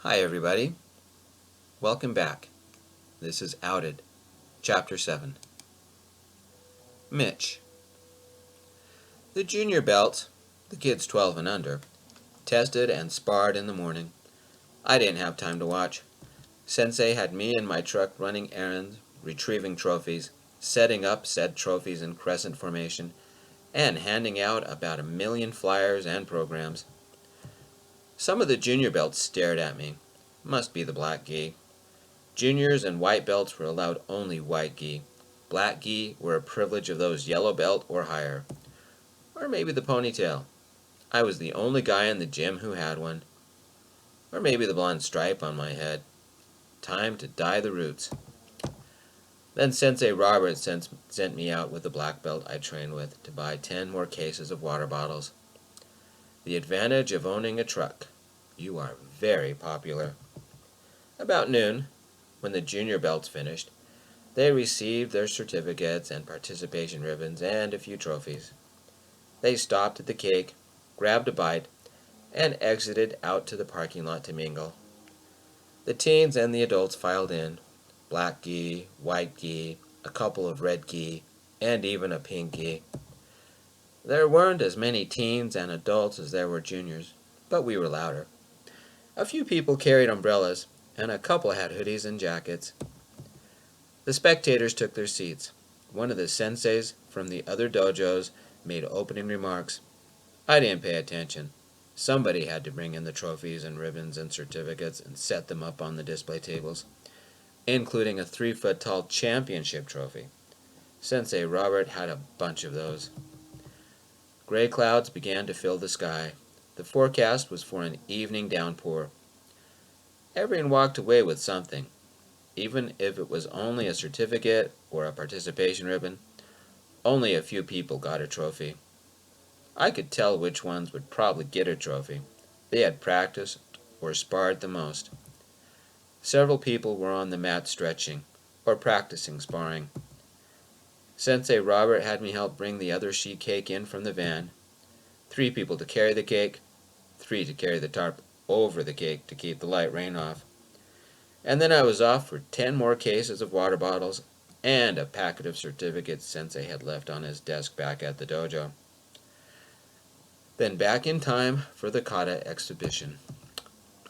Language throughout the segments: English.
Hi everybody, welcome back. This is Outed, Chapter 7. Mitch. The junior belt, the kids 12 and under, tested and sparred in the morning. I didn't have time to watch. Sensei had me in my truck running errands, retrieving trophies, setting up said trophies in crescent formation, and handing out about 1,000,000 flyers and programs. Some of the junior belts stared at me. Must be the black gi. Juniors and white belts were allowed only white gi. Black gi were a privilege of those yellow belt or higher. Or maybe the ponytail. I was the only guy in the gym who had one. Or maybe the blonde stripe on my head. Time to dye the roots. Then Sensei Robert sent me out with the black belt I trained with to buy 10 more cases of water bottles. The advantage of owning a truck. You are very popular. About noon, when the junior belts finished, they received their certificates and participation ribbons and a few trophies. They stopped at the cake, grabbed a bite, and exited out to the parking lot to mingle. The teens and the adults filed in, black gi, white gi, a couple of red gi, and even a pink gi. There weren't as many teens and adults as there were juniors, but we were louder. A few people carried umbrellas, and a couple had hoodies and jackets. The spectators took their seats. One of the senseis from the other dojos made opening remarks. I didn't pay attention. Somebody had to bring in the trophies and ribbons and certificates and set them up on the display tables, including a 3-foot-tall championship trophy. Sensei Robert had a bunch of those. Gray clouds began to fill the sky. The forecast was for an evening downpour. Everyone walked away with something. Even if it was only a certificate or a participation ribbon, only a few people got a trophy. I could tell which ones would probably get a trophy. They had practiced or sparred the most. Several people were on the mat stretching or practicing sparring. Sensei Robert had me help bring the other sheet cake in from the van. 3 people to carry the cake, 3 to carry the tarp over the cake to keep the light rain off. And then I was off for 10 more cases of water bottles and a packet of certificates Sensei had left on his desk back at the dojo. Then back in time for the kata exhibition.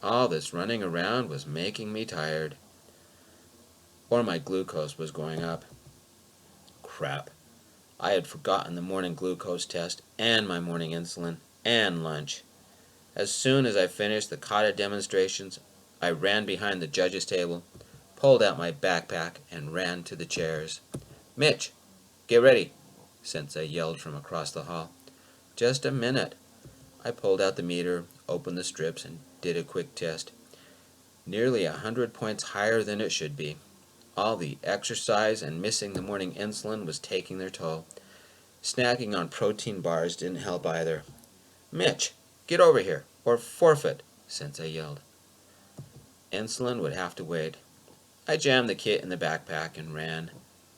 All this running around was making me tired. Or my glucose was going up. Crap. I had forgotten the morning glucose test and my morning insulin and lunch. As soon as I finished the kata demonstrations, I ran behind the judges' table, pulled out my backpack, and ran to the chairs. Mitch, get ready, Sensei yelled from across the hall. Just a minute. I pulled out the meter, opened the strips, and did a quick test. Nearly 100 points higher than it should be. All the exercise and missing the morning insulin was taking their toll. Snacking on protein bars didn't help either. Mitch, get over here, or forfeit, Sensei yelled. Insulin would have to wait. I jammed the kit in the backpack and ran.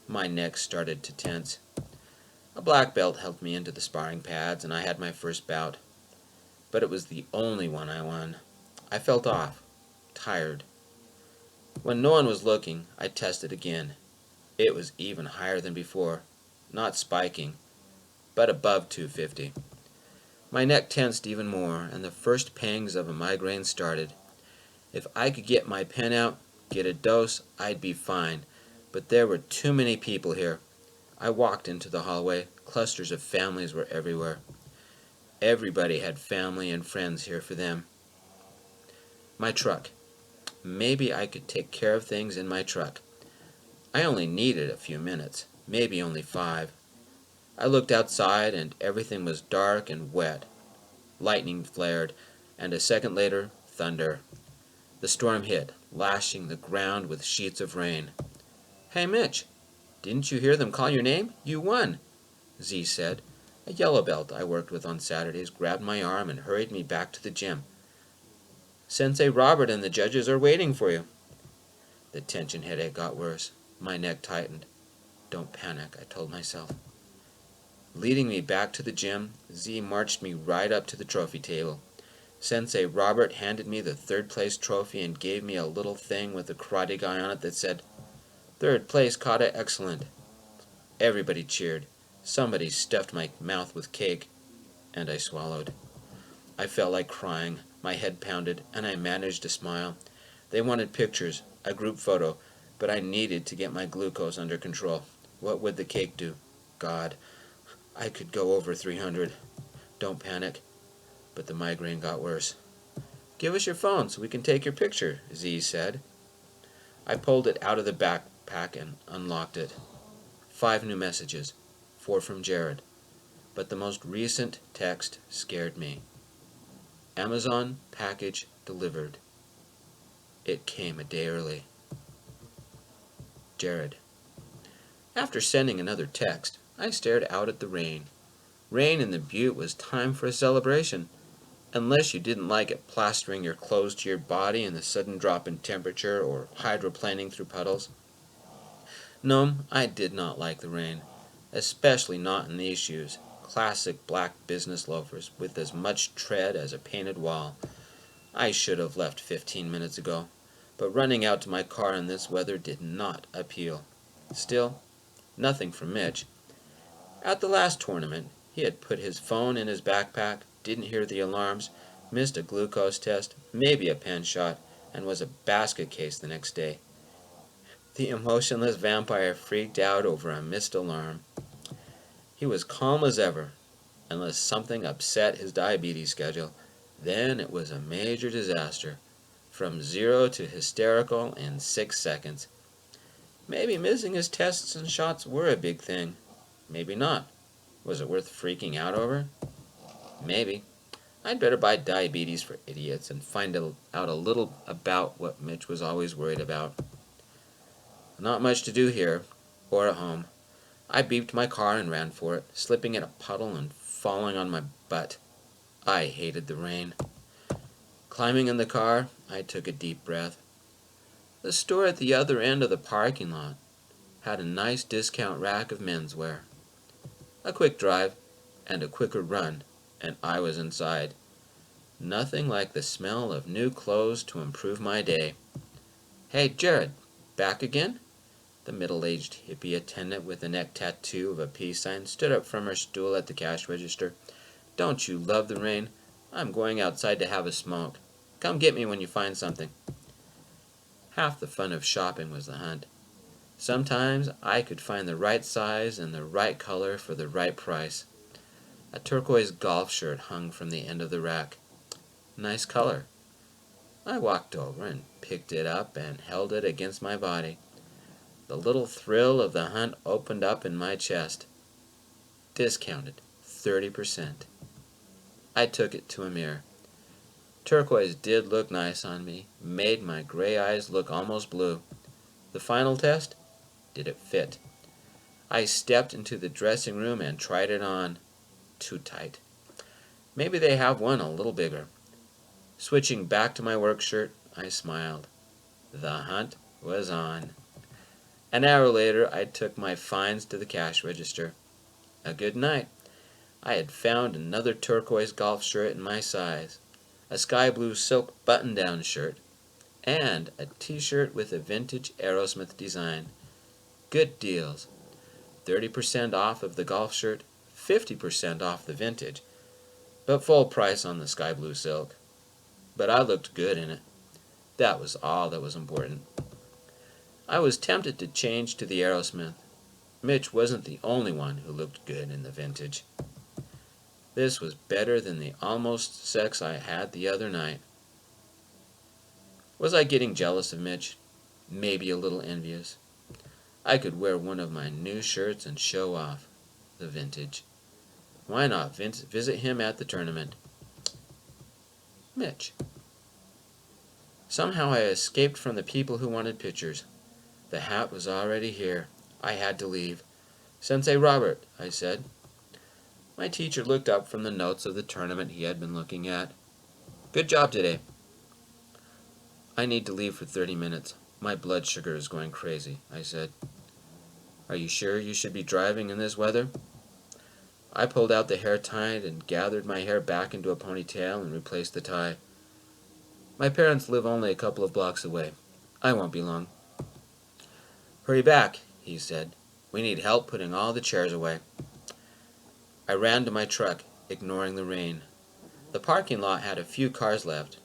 My neck started to tense. A black belt helped me into the sparring pads, and I had my first bout. But it was the only one I won. I felt off, tired. When no one was looking, I tested again. It was even higher than before, not spiking, but above 250. My neck tensed even more, and the first pangs of a migraine started. If I could get my pen out, get a dose, I'd be fine. But there were too many people here. I walked into the hallway. Clusters of families were everywhere. Everybody had family and friends here for them. My truck. Maybe I could take care of things in my truck. I only needed a few minutes, maybe only 5. I looked outside and everything was dark and wet. Lightning flared, and a second later, thunder. The storm hit, lashing the ground with sheets of rain. Hey, Mitch, didn't you hear them call your name? You won, Z said. A yellow belt I worked with on Saturdays grabbed my arm and hurried me back to the gym. Sensei Robert and the judges are waiting for you. The tension headache got worse. My neck tightened. Don't panic, I told myself. Leading me back to the gym, Z marched me right up to the trophy table. Sensei Robert handed me the third place trophy and gave me a little thing with a karate guy on it that said, "Third place, kata, excellent." Everybody cheered. Somebody stuffed my mouth with cake, and I swallowed. I felt like crying, my head pounded, and I managed to smile. They wanted pictures, a group photo, but I needed to get my glucose under control. What would the cake do? God, I could go over 300. Don't panic. But the migraine got worse. "Give us your phone so we can take your picture," Z said. I pulled it out of the backpack and unlocked it. 5 new messages, 4 from Jared. But the most recent text scared me. Amazon package delivered. It came a day early. Jared. After sending another text, I stared out at the rain. Rain in the butte was time for a celebration, unless you didn't like it plastering your clothes to your body and the sudden drop in temperature or hydroplaning through puddles. No, I did not like the rain, especially not in these shoes, classic black business loafers with as much tread as a painted wall. I should have left 15 minutes ago, but running out to my car in this weather did not appeal. Still, nothing from Mitch. At the last tournament, he had put his phone in his backpack, didn't hear the alarms, missed a glucose test, maybe a pen shot, and was a basket case the next day. The emotionless vampire freaked out over a missed alarm. He was calm as ever, unless something upset his diabetes schedule. Then it was a major disaster, from 0 to hysterical in 6 seconds. Maybe missing his tests and shots were a big thing. Maybe not. Was it worth freaking out over? Maybe. I'd better buy Diabetes for Idiots and find out a little about what Mitch was always worried about. Not much to do here, or at home. I beeped my car and ran for it, slipping in a puddle and falling on my butt. I hated the rain. Climbing in the car, I took a deep breath. The store at the other end of the parking lot had a nice discount rack of menswear. A quick drive and a quicker run, and I was inside. Nothing like the smell of new clothes to improve my day. "Hey, Jared, back again?" The middle-aged hippie attendant with a neck tattoo of a peace sign stood up from her stool at the cash register. "Don't you love the rain? I'm going outside to have a smoke. Come get me when you find something." Half the fun of shopping was the hunt. Sometimes I could find the right size and the right color for the right price. A turquoise golf shirt hung from the end of the rack. Nice color. I walked over and picked it up and held it against my body. The little thrill of the hunt opened up in my chest. Discounted 30%. I took it to a mirror. Turquoise did look nice on me, made my gray eyes look almost blue. The final test? Did it fit? I stepped into the dressing room and tried it on. Too tight. Maybe they have one a little bigger. Switching back to my work shirt, I smiled. The hunt was on. An hour later, I took my finds to the cash register. A good night. I had found another turquoise golf shirt in my size, a sky blue silk button-down shirt, and a t-shirt with a vintage Aerosmith design. Good deals. 30% off of the golf shirt, 50% off the vintage, but full price on the sky blue silk. But I looked good in it. That was all that was important. I was tempted to change to the Aerosmith. Mitch wasn't the only one who looked good in the vintage. This was better than the almost sex I had the other night. Was I getting jealous of Mitch? Maybe a little envious. I could wear one of my new shirts and show off the vintage. Why not visit him at the tournament? Mitch. Somehow I escaped from the people who wanted pictures. The hat was already here. I had to leave. "Sensei Robert," I said. My teacher looked up from the notes of the tournament he had been looking at. "Good job today." "I need to leave for 30 minutes. My blood sugar is going crazy," I said. "Are you sure you should be driving in this weather?" I pulled out the hair tie and gathered my hair back into a ponytail and replaced the tie. My parents live only a couple of blocks away. I won't be long. Hurry back, he said. We need help putting all the chairs away. I ran to my truck, ignoring the rain. The parking lot had a few cars left,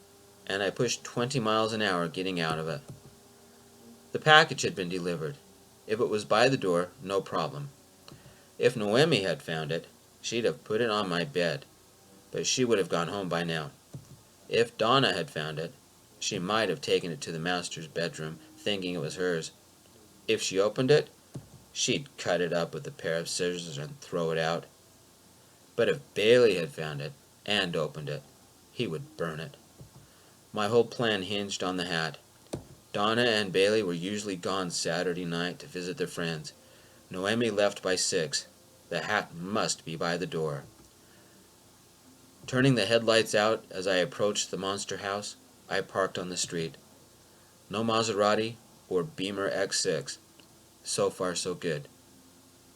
and I pushed 20 miles an hour getting out of it. The package had been delivered. If it was by the door, no problem. If Noemi had found it, she'd have put it on my bed, but she would have gone home by now. If Donna had found it, she might have taken it to the master's bedroom, thinking it was hers. If she opened it, she'd cut it up with a pair of scissors and throw it out. But if Bailey had found it and opened it, he would burn it. My whole plan hinged on the hat. Donna and Bailey were usually gone Saturday night to visit their friends. Noemi left by 6. The hat must be by the door. Turning the headlights out as I approached the monster house, I parked on the street. No Maserati or Beamer X6. So far, so good.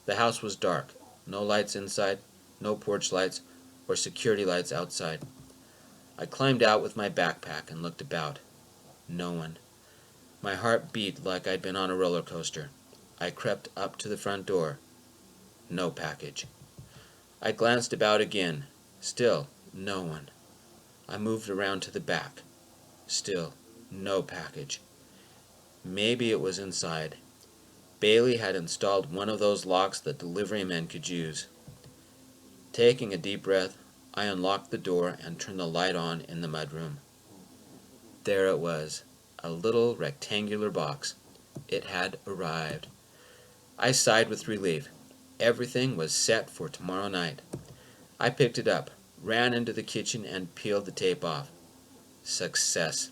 The house was dark. No lights inside, no porch lights or security lights outside. I climbed out with my backpack and looked about. No one. My heart beat like I'd been on a roller coaster. I crept up to the front door. No package. I glanced about again. Still no one. I moved around to the back. Still no package. Maybe it was inside. Bailey had installed one of those locks that delivery men could use. Taking a deep breath, I unlocked the door and turned the light on in the mudroom. There it was, a little rectangular box. It had arrived. I sighed with relief. Everything was set for tomorrow night. I picked it up, ran into the kitchen, and peeled the tape off. Success.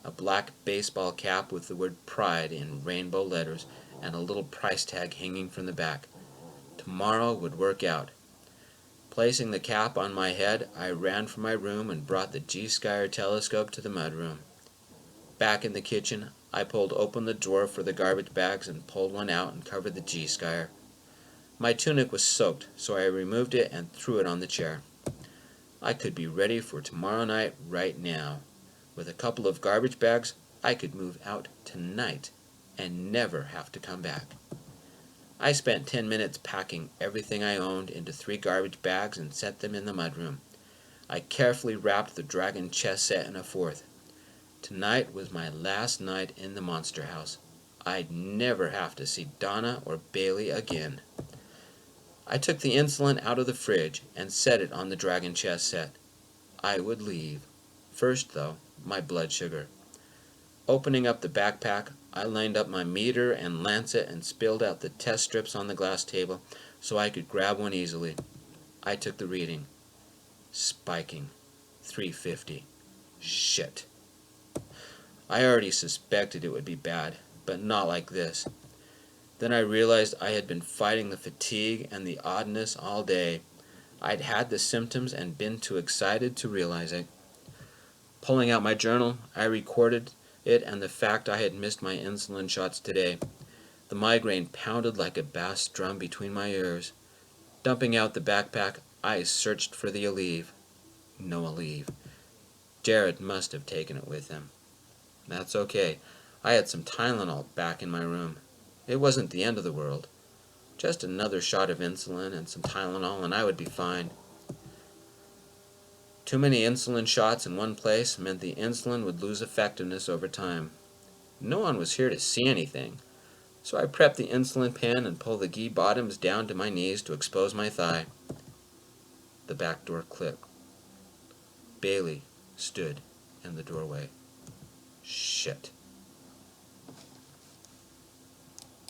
A black baseball cap with the word Pride in rainbow letters and a little price tag hanging from the back. Tomorrow would work out. Placing the cap on my head, I ran from my room and brought the G-Skyer telescope to the mudroom. Back in the kitchen, I pulled open the drawer for the garbage bags and pulled one out and covered the G-Skyer. My tunic was soaked, so I removed it and threw it on the chair. I could be ready for tomorrow night right now. With a couple of garbage bags, I could move out tonight and never have to come back. I spent 10 minutes packing everything I owned into 3 garbage bags and set them in the mudroom. I carefully wrapped the dragon chess set in a 4th. Tonight was my last night in the monster house. I'd never have to see Donna or Bailey again. I took the insulin out of the fridge and set it on the dragon chess set. I would leave. First, though, my blood sugar. Opening up the backpack, I lined up my meter and lancet and spilled out the test strips on the glass table so I could grab one easily. I took the reading. Spiking. 350. Shit. I already suspected it would be bad, but not like this. Then I realized I had been fighting the fatigue and the oddness all day. I'd had the symptoms and been too excited to realize it. Pulling out my journal, I recorded it and the fact I had missed my insulin shots today. The migraine pounded like a bass drum between my ears. Dumping out the backpack, I searched for the Aleve. No Aleve. Jared must have taken it with him. That's okay. I had some Tylenol back in my room. It wasn't the end of the world. Just another shot of insulin and some Tylenol and I would be fine. Too many insulin shots in one place meant the insulin would lose effectiveness over time. No one was here to see anything, so I prepped the insulin pen and pulled the gi bottoms down to my knees to expose my thigh. The back door clicked. Bailey stood in the doorway. Shit.